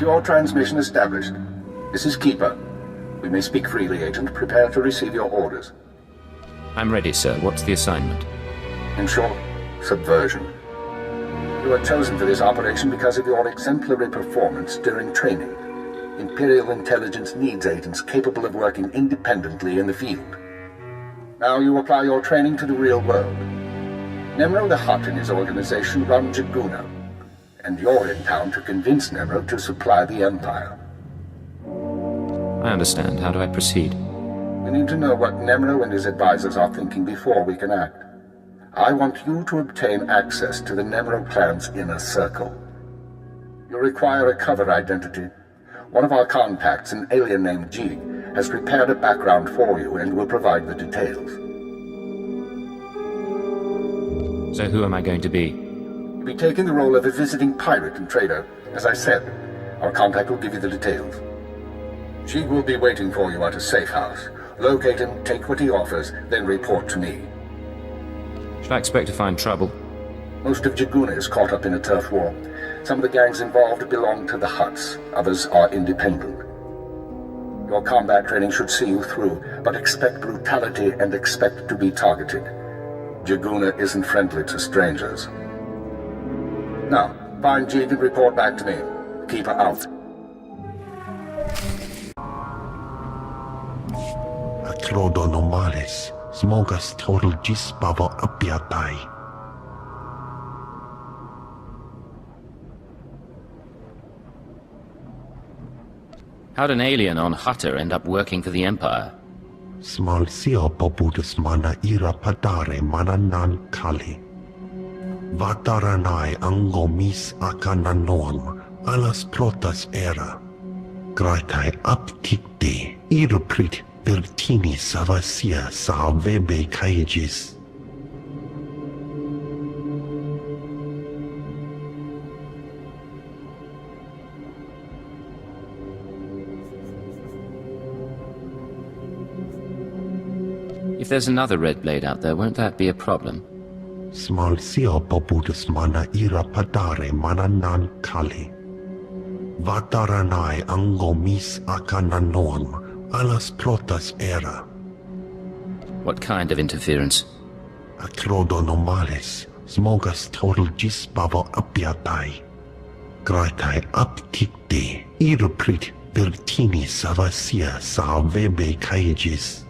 Secure transmission established. This is Keeper. We may speak freely, Agent. Prepare to receive your orders. I'm ready, sir. What's the assignment? In short, subversion. You were chosen for this operation because of your exemplary performance during training. Imperial intelligence needs agents capable of working independently in the field. Now you apply your training to the real world. Nemro the Hutt and his organization run Jaguna, and you're in town to convince Nemro to supply the Empire. I understand. How do I proceed? We need to know what Nemro and his advisors are thinking before we can act. I want you to obtain access to the Nemro clan's inner circle. You require a cover identity. One of our contacts, an alien named Jig, has prepared a background for you and will provide the details. So who am I going to be? You'll be taking the role of a visiting pirate and trader. As I said, our contact will give you the details. Jig will be waiting for you at a safe house. Locate him, take what he offers, then report to me. Should I expect to find trouble? Most of Jaguna is caught up in a turf war. Some of the gangs involved belong to the Hutts, others are independent. Your combat training should see you through, but expect brutality and expect to be targeted. Jaguna isn't friendly to strangers. Now, find Jig and report back to me. Keep her out. Aclodonomales, smogas total gisbavo apiatai. How'd an alien on Hutta end up working for the Empire? Small sio popudus mana ira padare mana nan kali. Vataranai angomis akananorm, alas protas era. Graitai aptikte, iruprit vertini savasia savebe kaegis. If there's another red blade out there, won't that be a problem? Small sio popudus mana ira padare mana nan kali. Vataranai angomis akananorm, alas protas era. What kind of interference? Aclodonomales, smogas total gisbavo apiatai. Graitai aptikte, iruprit vertini savasia savebe kaegis.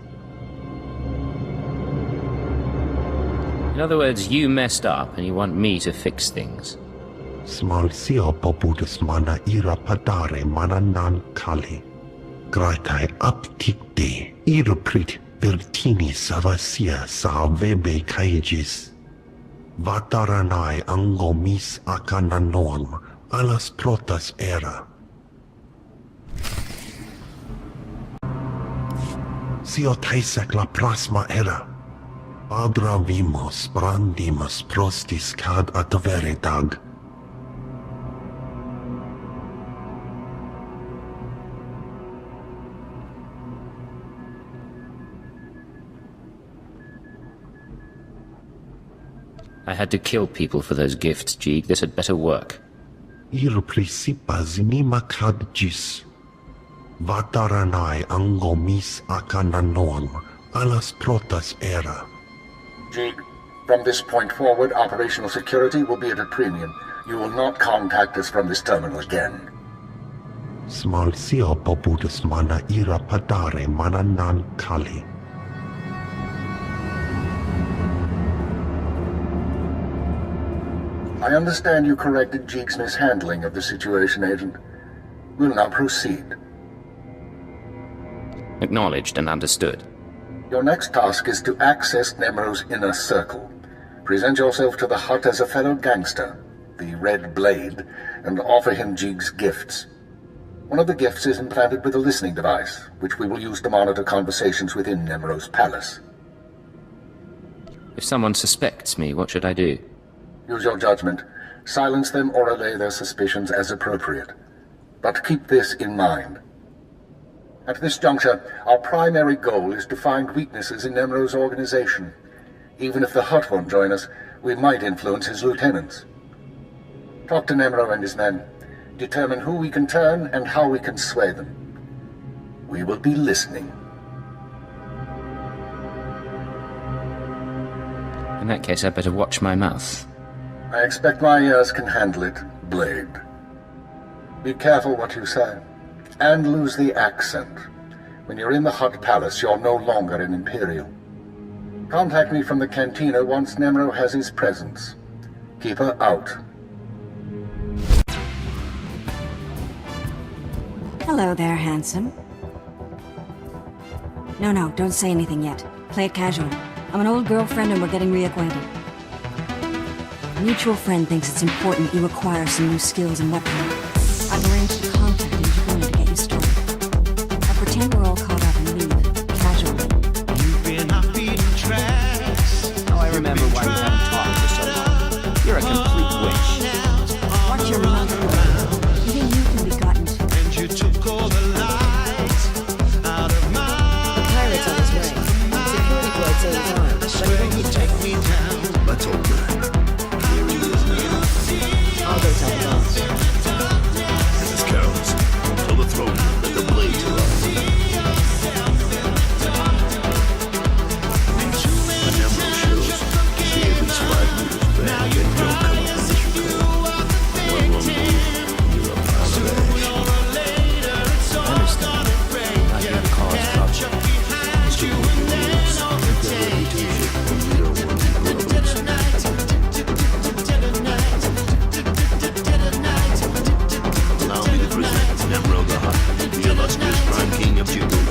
In other words, you messed up and you want me to fix things. Small sio popudus mana ira padare mana nan kali. Graitai aptikte, iruprit vertini savasia savebe kaegis. Vataranai angomis akananorm, alas protas era. Sio taisek la prasma era. Adra vimos brandimus prostis cad adveretag. I had to kill people for those gifts, Jeeg. This had better work. Ir principas nima cad gis. Vataranai angomis akananorm, alas protas era. Jig, from this point forward, operational security will be at a premium. You will not contact us from this terminal again. Small sio popudus mana ira padare mana nan kali. I understand you corrected Jig's mishandling of the situation, Agent. We'll now proceed. Acknowledged and understood. Your next task is to access Nemro's inner circle. Present yourself to the Hutt as a fellow gangster, the Red Blade, and offer him Jig's gifts. One of the gifts is implanted with a listening device, which we will use to monitor conversations within Nemro's palace. If someone suspects me, what should I do? Use your judgment. Silence them or allay their suspicions as appropriate. But keep this in mind. At this juncture, our primary goal is to find weaknesses in Nemro's organization. Even if the Hutt won't join us, we might influence his lieutenants. Talk to Nemro and his men. determine who we can turn and how we can sway them. We will be listening. In that case, I'd better watch my mouth. I expect my ears can handle it, Blade. Be careful what you say, and lose the accent. When you're in the Hutt Palace, you're no longer an Imperial. Contact me from the cantina once Nemro has his presence. Keep her out. Hello there, handsome. No, don't say anything yet. Play it casual. I'm an old girlfriend and we're getting reacquainted. A mutual friend thinks it's important you acquire some new skills and whatnot. I've arranged to contact Imperial to get you started. I'll pretend we're all caught up and leave, casually. You've been off beaten tracks. Oh, I remember why we haven't talked for so long. You're a complete witch. Watch your mouth. Even you can be gotten to. And you took all the lights out of my Pirate's on his way. Security droids ain't on. I swear you take me down. Let's hope not. Here he is now. I'll go tell the boss. This is careless. Till the throne, let the blade to us. The Nemro shows. Stay at least 5 meters back and don't come up unless you call. One wrong move, you're a pile of ash. I understand. Not here to cause trouble. It's too good to lose. You've got a reputation, and we don't want to be brothers. Allow me to present Nemro the Hutt, the illustrious Prime King of Juguna.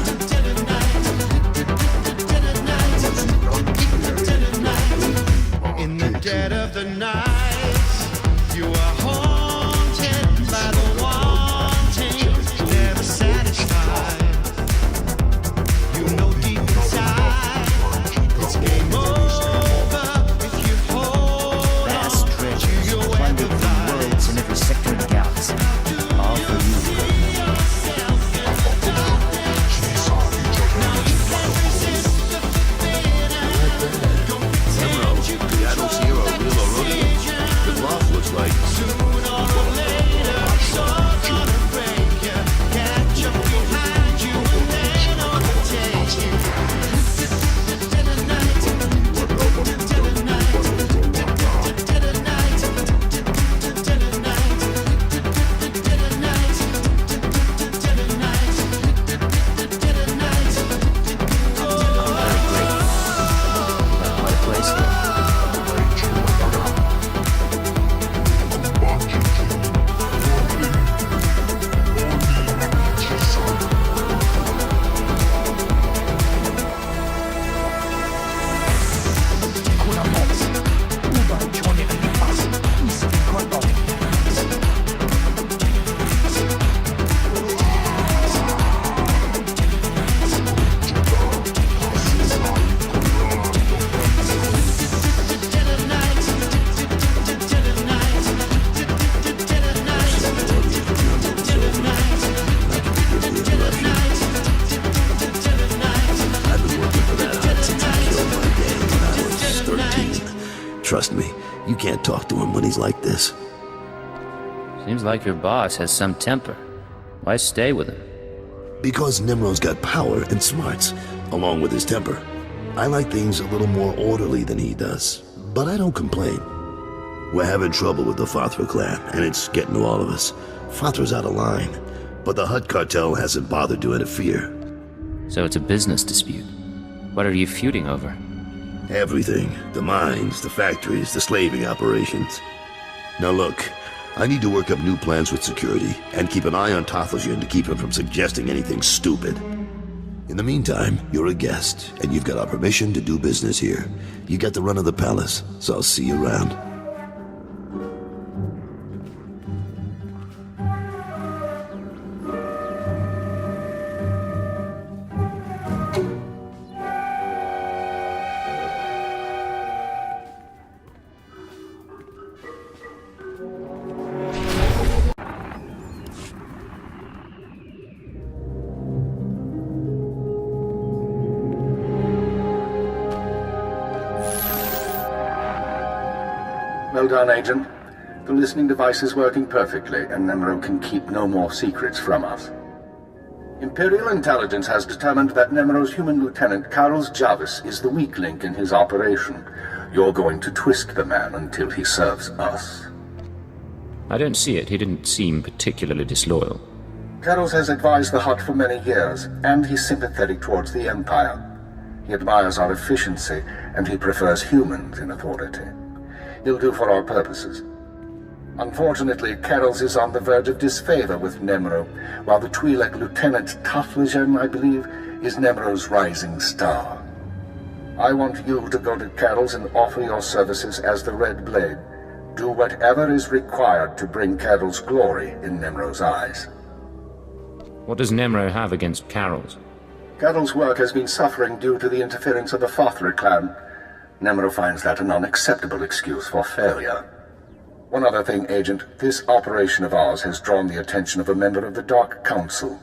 In the dead of the night, you are haunted by the wanting, never satisfied. You know deep inside, it's game over if you hold Vast on treasures, to your plundered web of from worlds in every sector of the galaxy. All for you, great Nemro. Nemro, the I don't see her a real Orodian. The cloth looks like... What a place here. I've been working for that Hutt since he killed my gang when I was 13. Trust me, you can't talk to him when he's like this. Seems like your boss has some temper. Why stay with him? Because Nemro's got power and smarts, along with his temper. I like things a little more orderly than he does, but I don't complain. We're having trouble with the Fathra clan, and it's getting to all of us. Fathra's out of line, but the Hutt cartel hasn't bothered to interfere. So it's a business dispute. What are you feuding over? Everything. The mines, the factories, the slaving operations. Now look, I need to work up new plans with security, and keep an eye on Tathlosian to keep him from suggesting anything stupid. In the meantime, you're a guest, and you've got our permission to do business here. You got the run of the palace, so I'll see you around. Well done, Agent. The listening device is working perfectly, and Nemro can keep no more secrets from us. Imperial intelligence has determined that Nemro's human lieutenant, Karls Jarvis, is the weak link in his operation. You're going to twist the man until he serves us. I don't see it. He didn't seem particularly disloyal. Karls has advised the Hutt for many years, and he's sympathetic towards the Empire. He admires our efficiency, and he prefers humans in authority. He'll do for our purposes. Unfortunately, Karls is on the verge of disfavor with Nemro, while the Twi'lek Lieutenant Taflajan, I believe, is Nemro's rising star. I want you to go to Karls and offer your services as the Red Blade. Do whatever is required to bring Karls glory in Nemro's eyes. What does Nemro have against Karls? Karls' work has been suffering due to the interference of the Fothra clan. Nemro finds that an unacceptable excuse for failure. One other thing, Agent. This operation of ours has drawn the attention of a member of the Dark Council,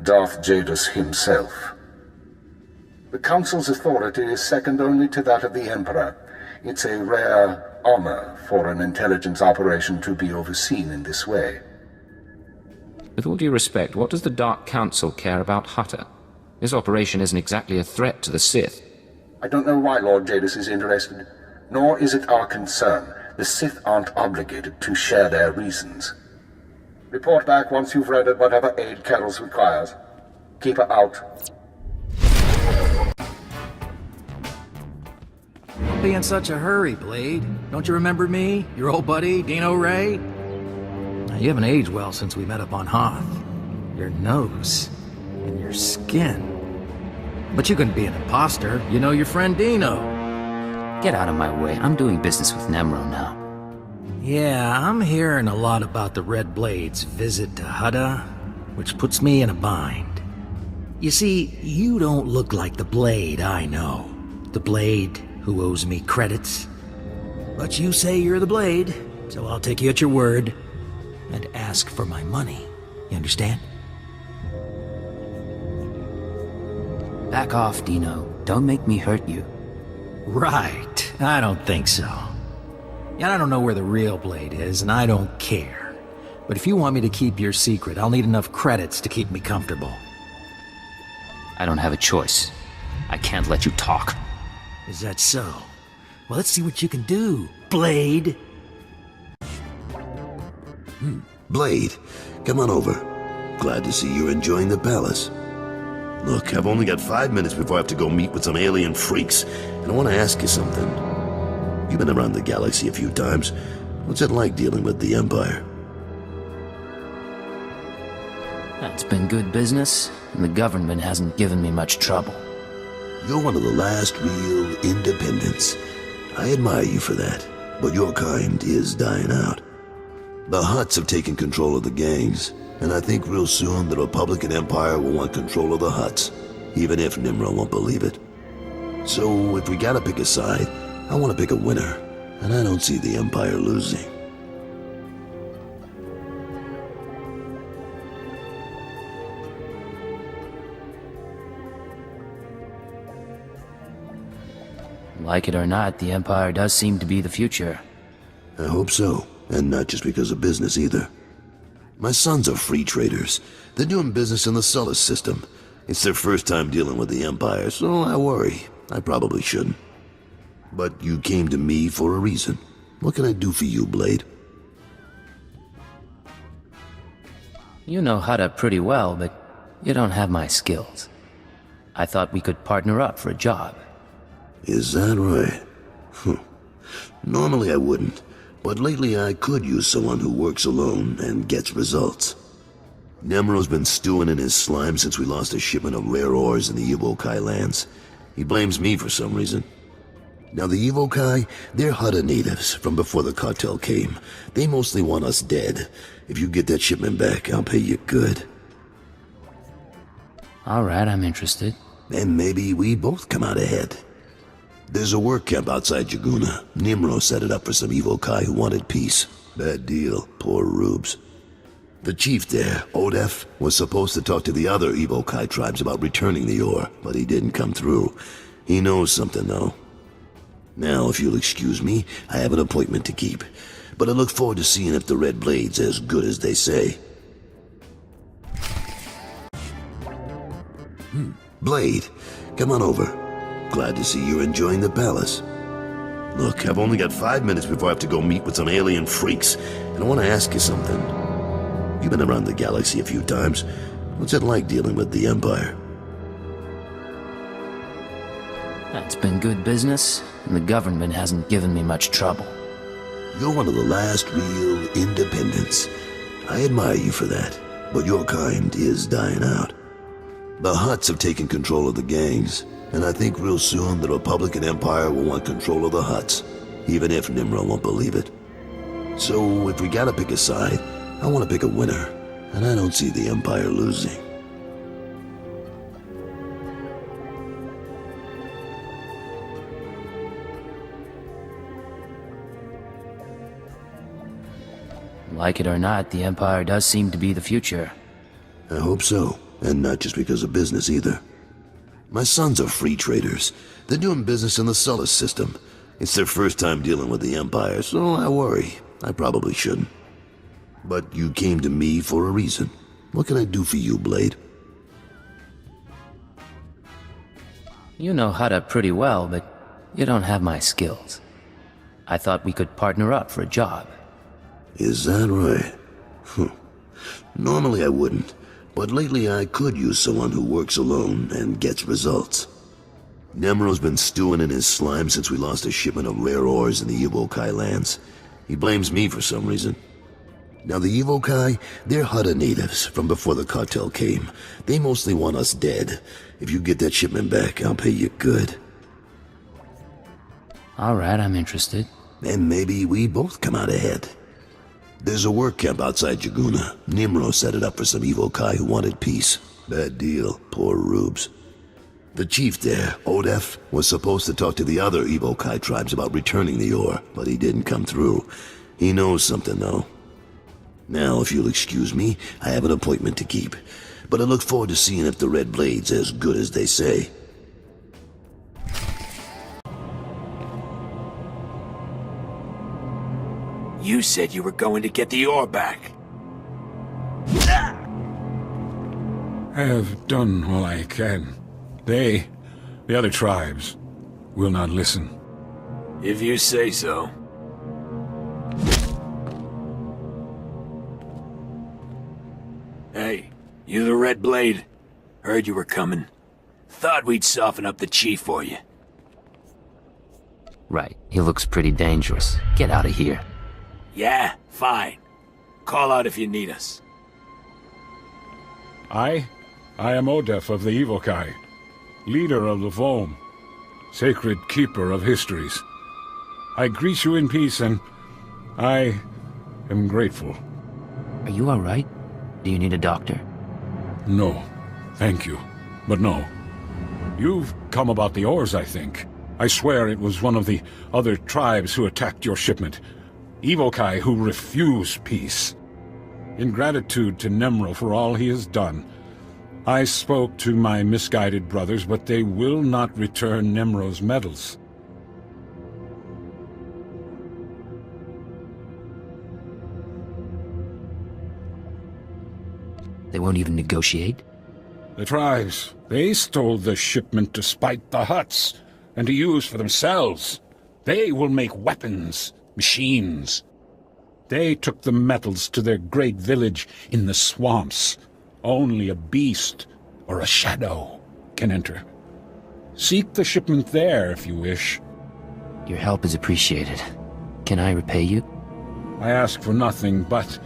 Darth Jadus himself. The Council's authority is second only to that of the Emperor. It's a rare honor for an intelligence operation to be overseen in this way. With all due respect, what does the Dark Council care about Hutta? This operation isn't exactly a threat to the Sith. I don't know why Lord Jadus is interested, nor is it our concern. The Sith aren't obligated to share their reasons. Report back once you've rendered whatever aid Karls requires. Keep her out. Don't be in such a hurry, Blade. Don't you remember me? Your old buddy, Dino Ray? Now, you haven't aged well since we met up on Hoth. Your nose and your skin. But you couldn't be an imposter. You know your friend Dino. Get out of my way. I'm doing business with Nemro now. Yeah, I'm hearing a lot about the Red Blade's visit to Hutta, which puts me in a bind. You see, you don't look like the Blade I know. The Blade who owes me credits. But you say you're the Blade, so I'll take you at your word and ask for my money. You understand? Back off, Dino. Don't make me hurt you. Right. I don't think so. And I don't know where the real Blade is, and I don't care. But if you want me to keep your secret, I'll need enough credits to keep me comfortable. I don't have a choice. I can't let you talk. Is that so? Well, let's see what you can do, Blade. Blade, come on over. Glad to see you're enjoying the palace. Look, I've only got 5 minutes before I have to go meet with some alien freaks, and I want to ask you something. You've been around the galaxy a few times. What's it like dealing with the Empire? It's been good business, and the government hasn't given me much trouble. You're one of the last real independents. I admire you for that, but your kind is dying out. The Hutts have taken control of the gangs, and I think real soon the Republican Empire will want control of the Hutts, even if Nemro won't believe it. So if we gotta pick a side, I want to pick a winner, and I don't see the Empire losing. Like it or not, the Empire does seem to be the future. I hope so, and not just because of business either. My sons are free traders. They're doing business in the Sullus system. It's their first time dealing with the Empire, so I worry. I probably shouldn't. But you came to me for a reason. What can I do for you, Blade? You know Hutta pretty well, but you don't have my skills. I thought we could partner up for a job. Is that right? Normally I wouldn't, but lately I could use someone who works alone and gets results. Nemro's been stewing in his slime since we lost a shipment of rare ores in the Evokai lands. He blames me for some reason. Now the Evokai, they're Hutta natives from before the cartel came. They mostly want us dead. If you get that shipment back, I'll pay you good. Alright, I'm interested. And maybe we both come out ahead. There's a work camp outside Jaguna. Nemro set it up for some Evokai who wanted peace. Bad deal, poor rubes. The chief there, Odef, was supposed to talk to the other Evokai tribes about returning the ore, but he didn't come through. He knows something, though. Now, if you'll excuse me, I have an appointment to keep. but I look forward to seeing if the Red Blade's as good as they say. Blade, come on over. Glad to see you're enjoying the palace. Look, I've only got 5 minutes before I have to go meet with some alien freaks, and I want to ask you something. You've been around the galaxy a few times. What's it like dealing with the Empire? It's been good business, and the government hasn't given me much trouble. You're one of the last real independents. I admire you for that, but your kind is dying out. The Hutts have taken control of the gangs, and I think real soon the Republic and Empire will want control of the Hutts, even if Nemro won't believe it. So if we gotta pick a side, I want to pick a winner, and I don't see the Empire losing. Like it or not, the Empire does seem to be the future. I hope so, and not just because of business either. My sons are free traders. They're doing business in the Sullus system. It's their first time dealing with the Empire, so I worry. I probably shouldn't. But you came to me for a reason. What can I do for you, Blade? You know Hutta pretty well, but you don't have my skills. I thought we could partner up for a job. Is that right? Normally I wouldn't, but lately I could use someone who works alone and gets results. Nemro's been stewing in his slime since we lost a shipment of rare ores in the Evokai lands. He blames me for some reason. Now the Evokai, they're Hutta natives from before the cartel came. They mostly want us dead. If you get that shipment back, I'll pay you good. Alright, I'm interested. And maybe we both come out ahead. There's a work camp outside Jaguna. Nemro set it up for some Evokai who wanted peace. Bad deal, poor rubes. The chief there, Odef, was supposed to talk to the other Evokai tribes about returning the ore, but he didn't come through. He knows something, though. Now, if you'll excuse me, I have an appointment to keep. But I look forward to seeing if the Red Blade's as good as they say. You said you were going to get the ore back. I have done all I can. They, the other tribes, will not listen. If you say so. Hey, you the Red Blade? Heard you were coming. Thought we'd soften up the chief for you. Right, he looks pretty dangerous. Get out of here. Yeah, fine. Call out if you need us. I am Odef of the Evokai, leader of the Voulez, sacred keeper of histories. I greet you in peace, and I am grateful. Are you alright? Do you need a doctor? No, thank you, but no. You've come about the ores, I think. I swear it was one of the other tribes who attacked your shipment. Evokai who refuse peace. In gratitude to Nemro for all he has done, I spoke to my misguided brothers, but they will not return Nemro's medals. They won't even negotiate? The tribes, they stole the shipment to spite the Hutts, and to use for themselves. They will make weapons, machines. They took the metals to their great village in the swamps. Only a beast or a shadow can enter. Seek the shipment there if you wish. Your help is appreciated. Can I repay you? I ask for nothing, but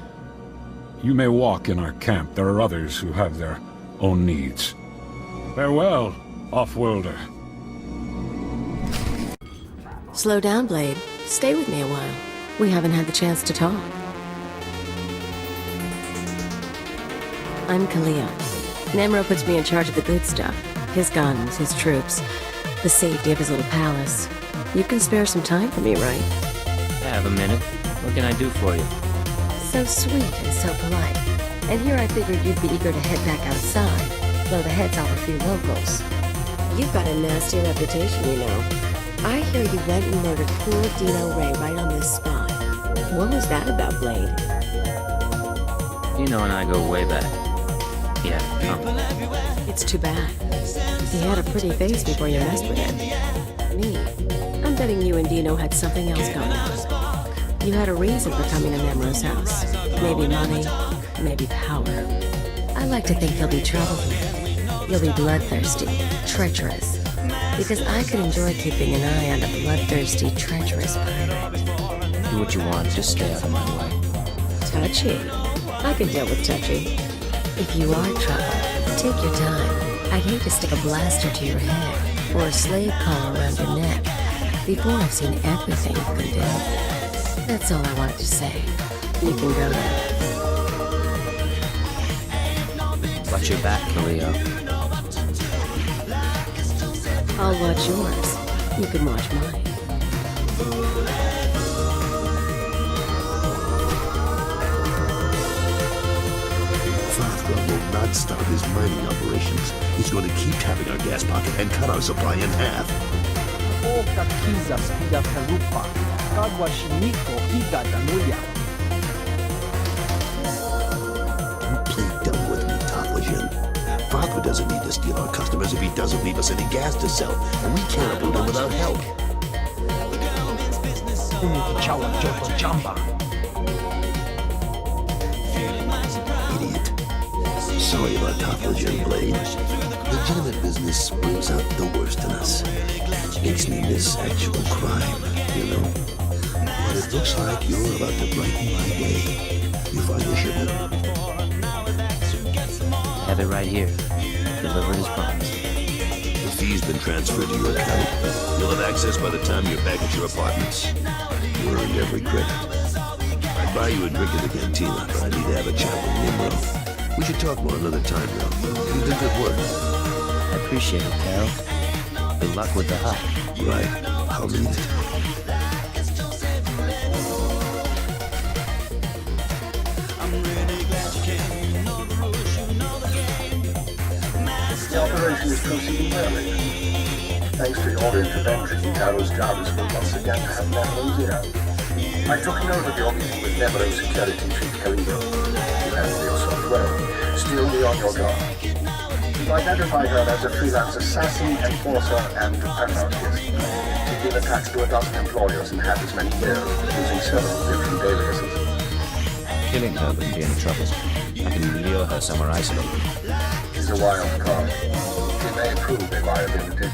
you may walk in our camp. There are others who have their own needs. Farewell, off-worlder. Slow down, Blade. Stay with me a while. We haven't had the chance to talk. I'm Kalia. Nemro puts me in charge of the good stuff. His guns, his troops, the safety of his little palace. You can spare some time for me, right? I have a minute. What can I do for you? So sweet and so polite. And here I figured you'd be eager to head back outside, blow the heads off a few locals. You've got a nasty reputation, you know. I hear you went and murdered poor Dino Ray right on this spot. What was that about Blade? Dino and I go way back. Yeah, come. It's too bad. He had a pretty face before you messed with him. Me? I'm betting you and Dino had something else going on. You had a reason for coming to Nemro's house. Maybe money, maybe power. I like to think he'll be troubled. You'll be bloodthirsty, treacherous. Because I could enjoy keeping an eye on a bloodthirsty, treacherous pirate. Do what you want, just stay out of my way. Touchy. I can deal with touchy. If you are trouble, take your time. I'd hate to stick a blaster to your head or a slave collar around your neck before I've seen everything you can do. That's all I wanted to say. You can go now. Watch your back, Leo. I'll watch yours. You can watch mine. Father will not stop his mining operations. He's going to keep tapping our gas pocket and cut our supply in half. You play dumb with me, Tofflegian. Father doesn't need to steal our customers if he doesn't leave us any gas to sell, and we can't afford him without help. Idiot. Sorry about Tofflegian, Blade. Legitimate business brings out the worst in us. Makes me miss actual crime, you know. But it looks like you're about to brighten my day. You find your shipment? Have it right here. Delivered as promised. The fee's been transferred to your account. You'll have access by the time you're back at your apartments. You earned every credit. I'd buy you a drink at the cantina, but I need to have a chat with Nemro. We should talk more another time, though. You did good work. I appreciate it, Carol. Good luck with the Hutt. Right. I'll need it. The operation is proceeding well. Thanks to your intervention, Carol's Jarvis will once again have Nemro's ear. I took note of your meeting with Nemro's security chief, Khalil. You handled yourself well. Still be on your guard. You identified her as a freelance assassin, enforcer, and anarchist. She'd been attached to a dozen employers and had as many years, using several different aliases. Killing her wouldn't be any trouble. I can lure her somewhere isolated. She's a wild card. She may prove a liability,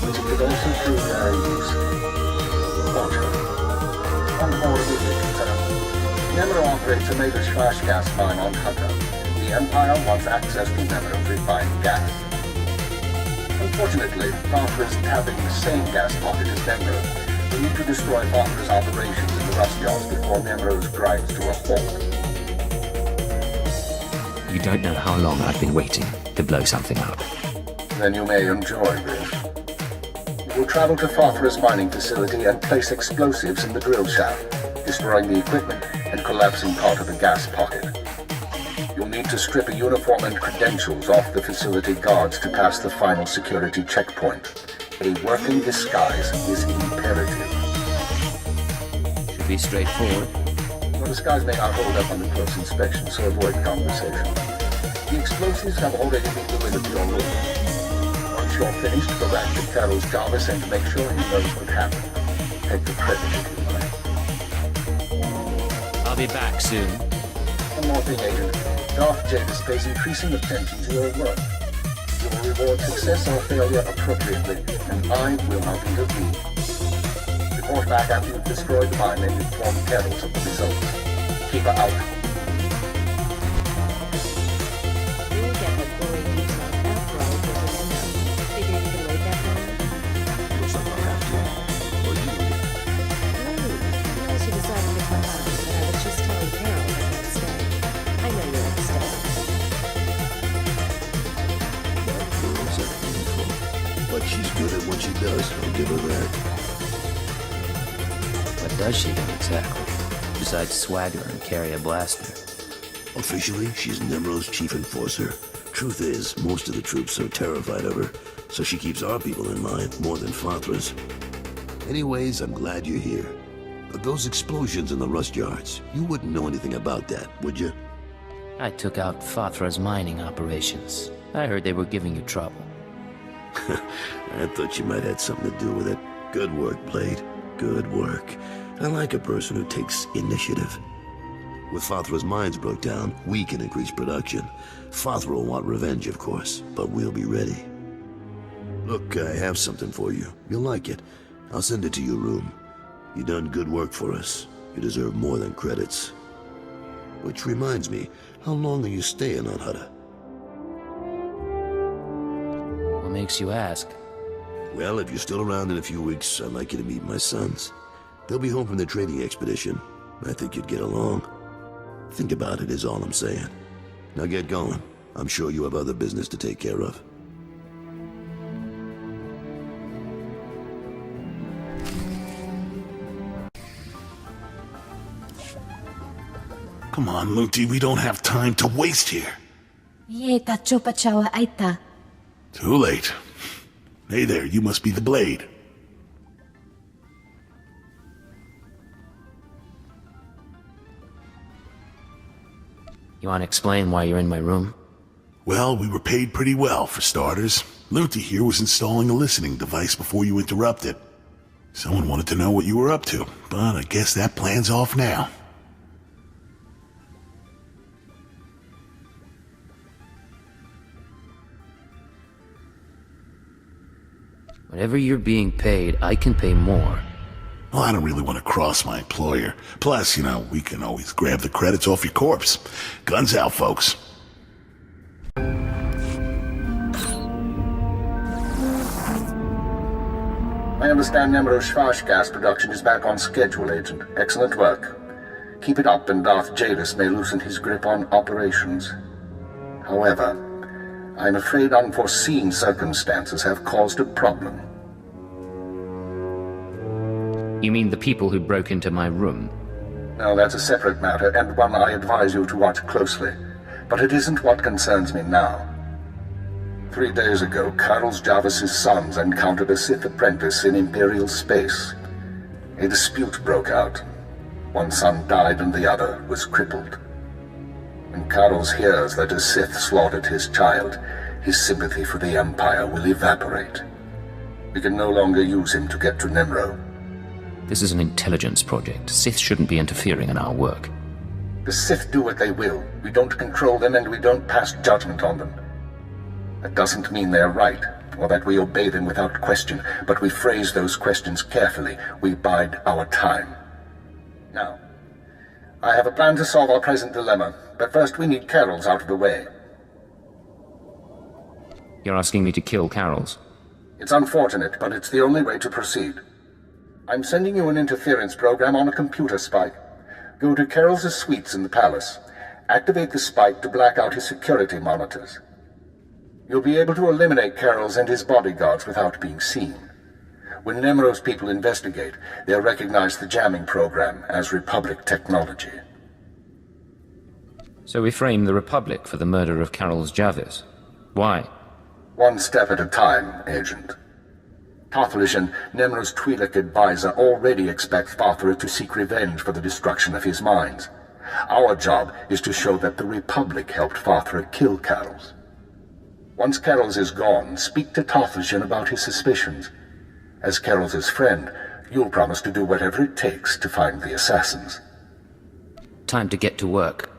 but she could also prove very useful. Watch her. On board with me, Nemro operates a major trash gas mine on Hutta. The Empire wants access to Nemro's refined gas. Unfortunately, Farfra is tapping the same gas pocket as Nemro. We need to destroy Farfra's operations in the rust yards before Nemro's grinds to a halt. You don't know how long I've been waiting to blow something up. Then you may enjoy this. You will travel to Farfra's mining facility and place explosives in the drill shaft, destroying the equipment and collapsing part of the gas pocket. You'll need to strip a uniform and credentials off the facility guards to pass the final security checkpoint. A working disguise is imperative. Should be straightforward. Your disguise may not hold up under close inspection, so avoid conversation. The explosives have already been delivered to your room. Once you're finished, go back to Carol's Jarvis and make sure he knows what happened. Take the credit if you like. I'll be back soon. One more thing, Agent. Darth Javis pays increasing attention to your work. You will reward success or failure appropriately, and I will not intervene. Report back after you've destroyed the mine and inform Carol of the results. Keep her out. We'll get the fully detailed after all for Nemro. Figure you can wait that long? Looks like I'll have to. Or you will get. Great. Unless you decided to come out, but I was just telling Carol I can't stay. I know you'll stay. Girls are painful, but she's good at what she does. I'll give her that. What does she do exactly? Besides swagger and carry a blaster. Officially, she's Nemro's chief enforcer. Truth is, most of the troops are terrified of her, so she keeps our people in mind more than Fathra's. Anyways, I'm glad you're here. But those explosions in the rust yards, you wouldn't know anything about that, would you? I took out Fathra's mining operations. I heard they were giving you trouble. I thought you might have had something to do with it. Good work, Blade. Good work. I like a person who takes initiative. With Fathra's mines broke down, we can increase production. Fathra will want revenge, of course, but we'll be ready. Look, I have something for you. You'll like it. I'll send it to your room. You done good work for us. You deserve more than credits. Which reminds me, how long are you staying on Hutta? What makes you ask? Well, if you're still around in a few weeks, I'd like you to meet my sons. They'll be home from their trading expedition. I think you'd get along. Think about it is all I'm saying. Now get going. I'm sure you have other business to take care of. Come on, Luti, we don't have time to waste here. Too late. Hey there, you must be the Blade. You want to explain why you're in my room? Well, we were paid pretty well, for starters. Luti here was installing a listening device before you interrupted. Someone wanted to know what you were up to, but I guess that plan's off now. Whatever you're being paid, I can pay more. Well, I don't really want to cross my employer. Plus, you know, we can always grab the credits off your corpse. Guns out, folks. I understand Nemro's Schwash gas production is back on schedule, Agent. Excellent work. Keep it up and Darth Jadis may loosen his grip on operations. However, I'm afraid unforeseen circumstances have caused a problem. You mean the people who broke into my room? No, that's a separate matter, and one I advise you to watch closely. But it isn't what concerns me now. 3 days ago, Carlos Jarvis's sons encountered a Sith apprentice in Imperial space. A dispute broke out. One son died and the other was crippled. When Carlos hears that a Sith slaughtered his child, his sympathy for the Empire will evaporate. We can no longer use him to get to Nemro. This is an intelligence project. Sith shouldn't be interfering in our work. The Sith do what they will. We don't control them and we don't pass judgment on them. That doesn't mean they're right, or that we obey them without question, but we phrase those questions carefully. We bide our time. Now, I have a plan to solve our present dilemma, but first we need Carol's out of the way. You're asking me to kill Carol's? It's unfortunate, but it's the only way to proceed. I'm sending you an interference program on a computer spike. Go to Carol's suites in the palace. Activate the spike to black out his security monitors. You'll be able to eliminate Carol's and his bodyguards without being seen. When Nemro's people investigate, they'll recognize the jamming program as Republic technology. So we frame the Republic for the murder of Carol's Jarvis. Why? One step at a time, Agent. Tothlish, Nemro's Twi'lek advisor, already expect Fathra to seek revenge for the destruction of his mines. Our job is to show that the Republic helped Fathra kill Carol's. Once Carol's is gone, speak to Tothlish about his suspicions. As Carol's friend, you'll promise to do whatever it takes to find the assassins. Time to get to work.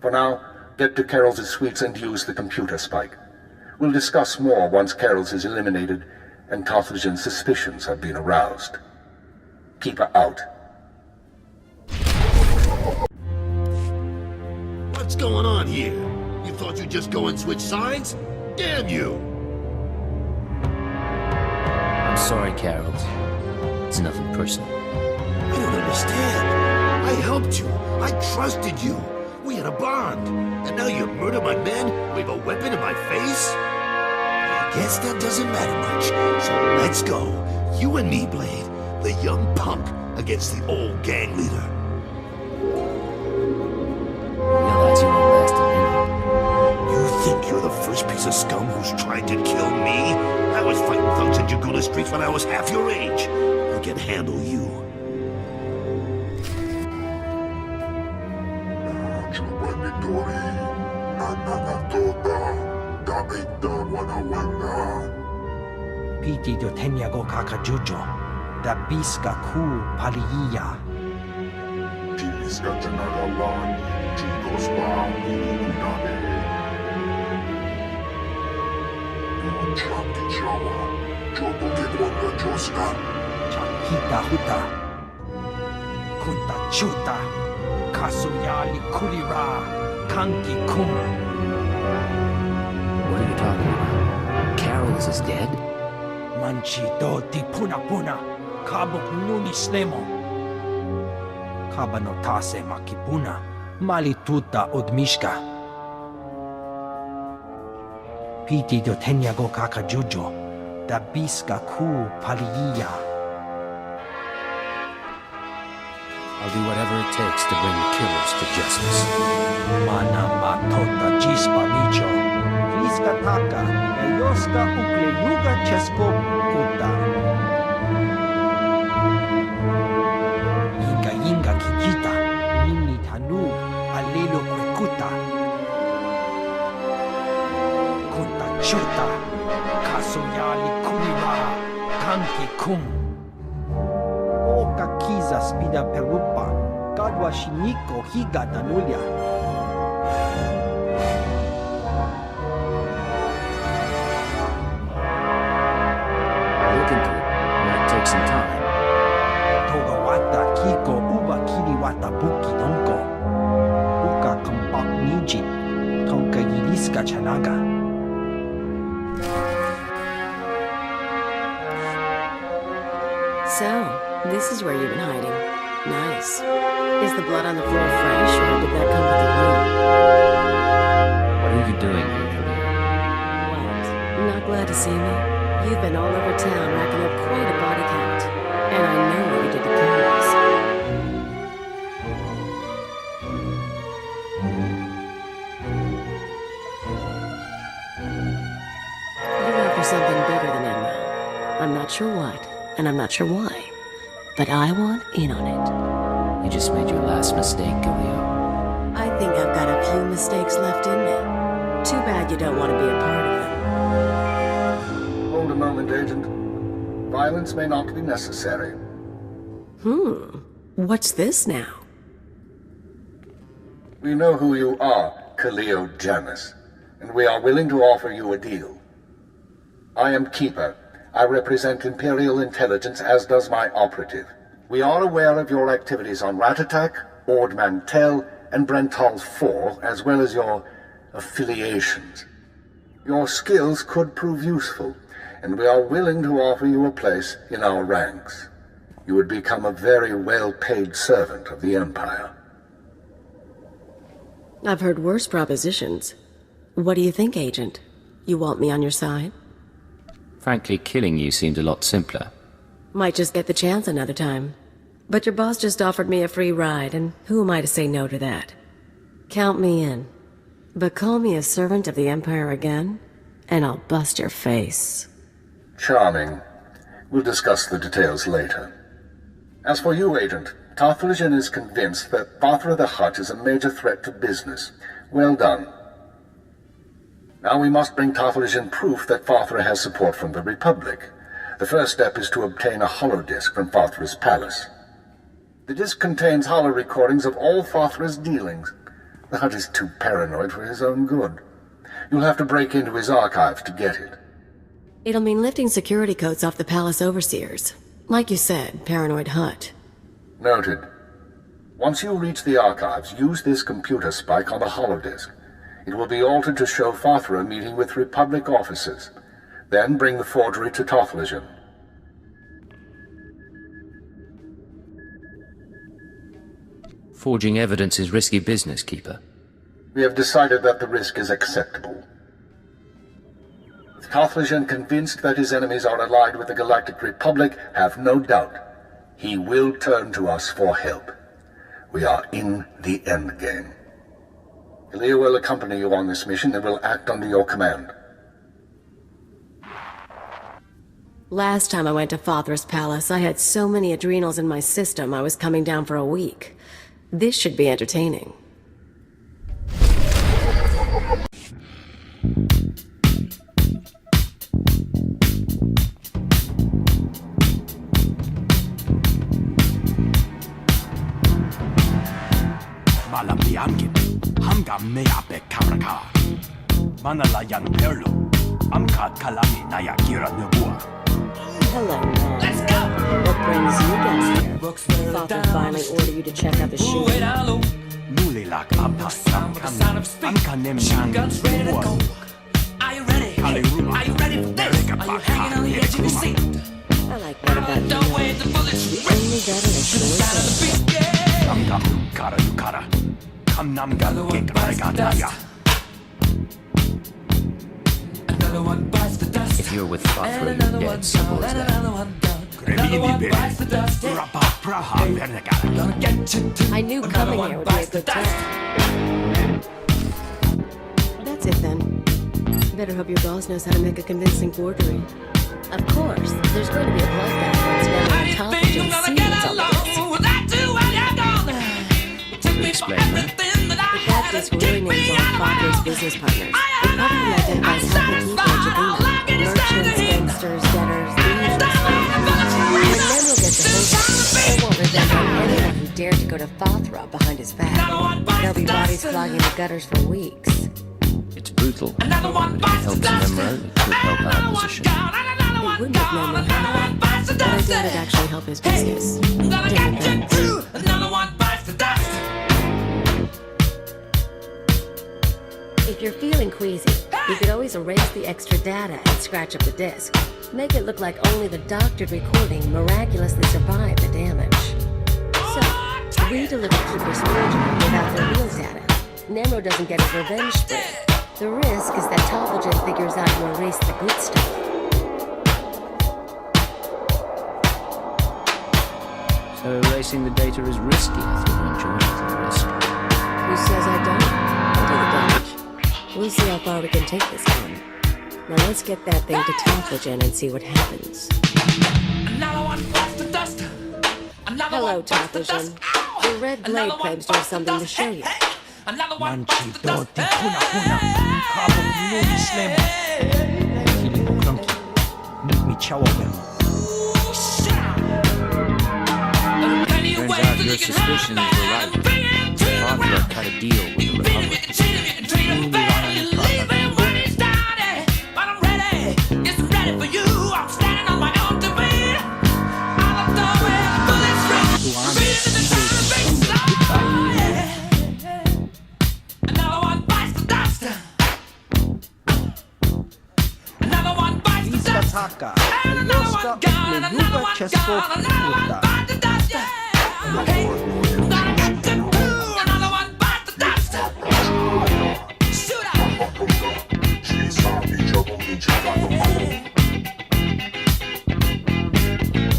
For now, get to Carol's suites and use the computer spike. We'll discuss more once Carol's is eliminated and Tothlish's suspicions have been aroused. Keep her out. What's going on here? You thought you'd just go and switch sides? Damn you! I'm sorry, Carol. It's nothing personal. I don't understand. I helped you. I trusted you. We had a bond. And now you murder my men, wave a weapon in my face? I guess that doesn't matter much. So let's go. You and me, Blade. The young punk against the old gang leader. Realize you won't last a minute. You think you're the first piece of scum who's trying to kill me? I was fighting thugs in Jagula streets when I was half your age. I can handle you. Piti do tenyago kakajujo, da biska ku paliya. Tiliska janagalan, chicos ba inunade. Chaki chawa, jopo ke wanga joska. Hita Hutta. Kunta chuta, kasuyali kulira, kanki kum. What are you talking about? Carol's is dead? Manchi do di puna puna, kabuk nuni slemo. Kabano tase makipuna, malituta odmishka. Piti do tenyago kakajujo, da biska ku paliya. I'll do whatever it takes to bring the killers to justice. Mana matota jispa micho. Pliska taka, eyoska ukle yuga chesko kuta. Inga kijita, nini tanu, alelo kwekuta. Kunta chuta, kasoyali kulima, kanki kum. Oka kiza spida perupa, kadwa shiniko higa danulia. I'll look into it. Might take some time. Togawata kiko uba kiriwata buki donko. Uka kampak niji, tonka yiliska chanaga. So, this is where you've been hiding. Nice. Is the blood on the floor fresh, or did that come with the room? What are you doing here, Julia? What? Not glad to see me? You've been all over town racking up quite a body count. And I know what you did to Carol's. You're after something bigger than Nemro. I'm not sure what. And I'm not sure why, but I want in on it. You just made your last mistake, Gileo. I think I've got a few mistakes left in me. Too bad you don't want to be a part of them. Hold a moment, Agent. Violence may not be necessary. What's this now? We know who you are, Kaleo Janus, and we are willing to offer you a deal. I am Keeper. I represent Imperial intelligence, as does my operative. We are aware of your activities on Ratatak, Ord Mantell, and Brental 4, as well as your affiliations. Your skills could prove useful, and we are willing to offer you a place in our ranks. You would become a very well-paid servant of the Empire. I've heard worse propositions. What do you think, Agent? You want me on your side? Frankly, killing you seemed a lot simpler. Might just get the chance another time. But your boss just offered me a free ride, and who am I to say no to that? Count me in. But call me a servant of the Empire again, and I'll bust your face. Charming. We'll discuss the details later. As for you, Agent, Tarthalion is convinced that Voulez the Hutt is a major threat to business. Well done. Now we must bring Tarthalion proof that Voulez has support from the Republic. The first step is to obtain a holodisk from Voulez's palace. The disk contains holo recordings of all Voulez's dealings. The Hutt is too paranoid for his own good. You'll have to break into his archives to get it. It'll mean lifting security coats off the palace overseers. Like you said, paranoid Hutt. Noted. Once you reach the archives, use this computer spike on the holodisk. It will be altered to show Voulez meeting with Republic officers. Then bring the forgery to Tarthalion. Forging evidence is risky business, Keeper. We have decided that the risk is acceptable. With Tarthalion convinced that his enemies are allied with the Galactic Republic, have no doubt. He will turn to us for help. We are in the endgame. Ilya will accompany you on this mission and will act under your command. Last time I went to Voulez's palace, I had so many adrenals in my system I was coming down for a week. This should be entertaining. amkin, hamga mea be kabraka. Manalayan perlo, amka kalami naya kira nebua. Hello, man. Let's go! What brings you guys here? Father finally ordered you to check out the shoe. Mulilak apa samkan, amka nem nang nebua. Are you ready? Are you ready for this? Are you hanging on the edge of your seat? I like that about you. The only guy that If you're with Father, you're dead. Simple as that. I knew coming here would be a good time. That's it then. Better hope your boss knows how to make a convincing forgery. Of course, there's going to be a bloodbath once Nemro the Hutt sees all of this. Explain that. The fact is, we're really names on Father's business partners. It probably identifies half the people in Jabuna. Merchants, gangsters, debtors, the usual stuff. When Nemro gets a hold of it, it won't resent anyone who dared to go to Fathra behind his back. There'll be bodies clogging the gutters for weeks. It's brutal, but if it helps Nemro, it could help our position. It wouldn't have Nemro happy, but I doubt it'd actually help his business. If you're feeling queasy, you could always erase the extra data and scratch up the disk. Make it look like only the doctored recording miraculously survived the damage. So, we deliver Keeper's forgery without the real data. Nemro doesn't get his revenge spree. The risk is that Tophagen figures out you erase the good stuff. So erasing the data is risky. I thought you enjoyed the risk. Who says I don't? I'll do the damage. We'll see how far we can take this one. Now let's get that thing to Tophagen and see what happens. Hello, Tophagen. The red blade claims to have something to show you. Manchito di puna puna, kabuk nuni slemo. Feeling clunky. Meet me chawabem. Turns out your suspicions were right. Father cut a deal with the Republic. Taka, Loska, Leluga, Chesko, Hutta.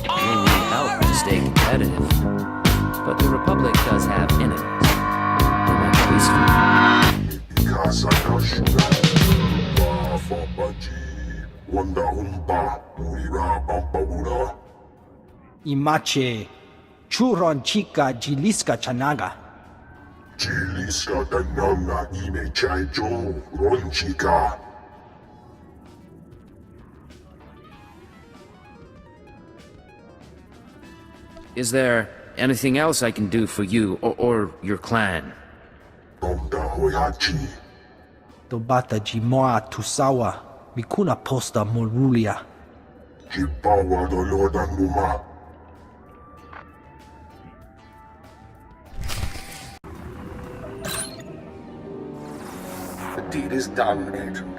We need help to stay competitive, but the Republic does have enemies. They might be peaceful. Imache, churon chica jiliska chanaga. Jiliska dananga ime chaijo ronchika. Is there anything else I can do for you or your clan? Tobata jimoa tusawa, mikuna posta morulia. Jibawa doloda numa. The deed is done, Agent.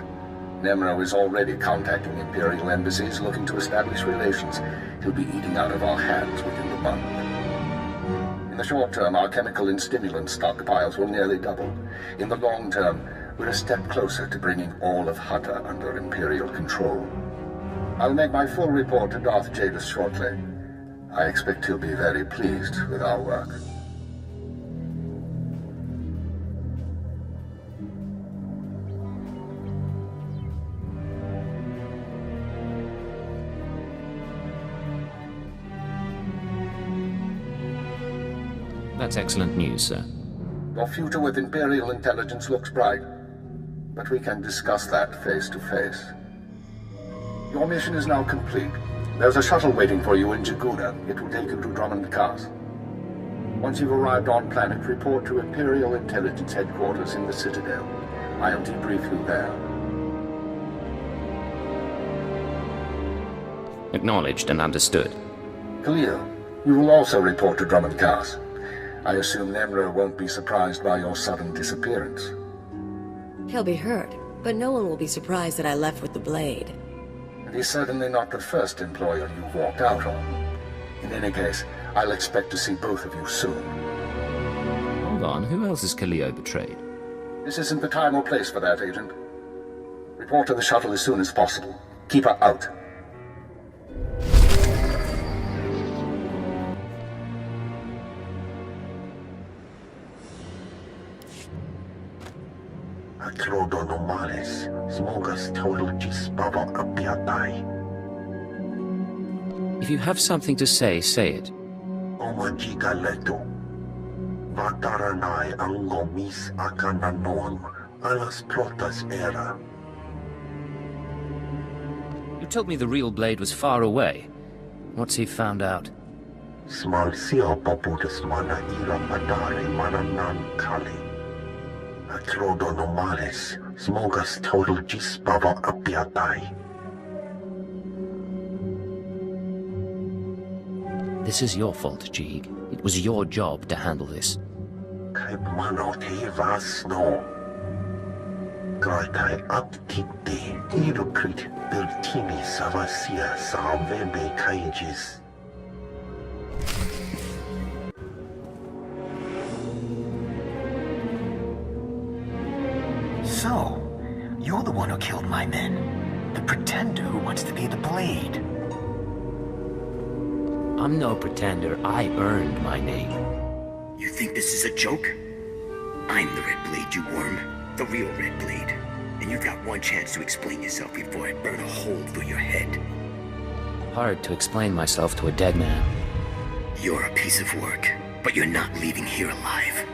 Nemro is already contacting Imperial embassies looking to establish relations. He'll be eating out of our hands within the month. In the short term, our chemical and stimulant stockpiles will nearly double. In the long term, we're a step closer to bringing all of Hutta under Imperial control. I'll make my full report to Darth Jadis shortly. I expect he'll be very pleased with our work. That's excellent news, sir. Your future with Imperial intelligence looks bright, but we can discuss that face to face. Your mission is now complete. There's a shuttle waiting for you in Jaguna. It will take you to Drummond Cars. Once you've arrived on planet, report to Imperial Intelligence Headquarters in the Citadel. I'll debrief you there. Acknowledged and understood. Khalil, you will also report to Drummond Cars. I assume Nemro won't be surprised by your sudden disappearance. He'll be hurt, but no one will be surprised that I left with the blade. And he's certainly not the first employer you've walked out on. In any case, I'll expect to see both of you soon. Hold on, who else has Khalil betrayed? This isn't the time or place for that, Agent. Report to the shuttle as soon as possible. Keep her out. If you have something to say, say it. You told me the real blade was far away. What's he found out? This is your fault, Jeeg. It was your job to handle this. So, you're the one who killed my men. The pretender who wants to be the blade. I'm no pretender. I earned my name. You think this is a joke? I'm the Red Blade, you worm. The real Red Blade. And you've got one chance to explain yourself before I burn a hole through your head. Hard to explain myself to a dead man. You're a piece of work, but you're not leaving here alive.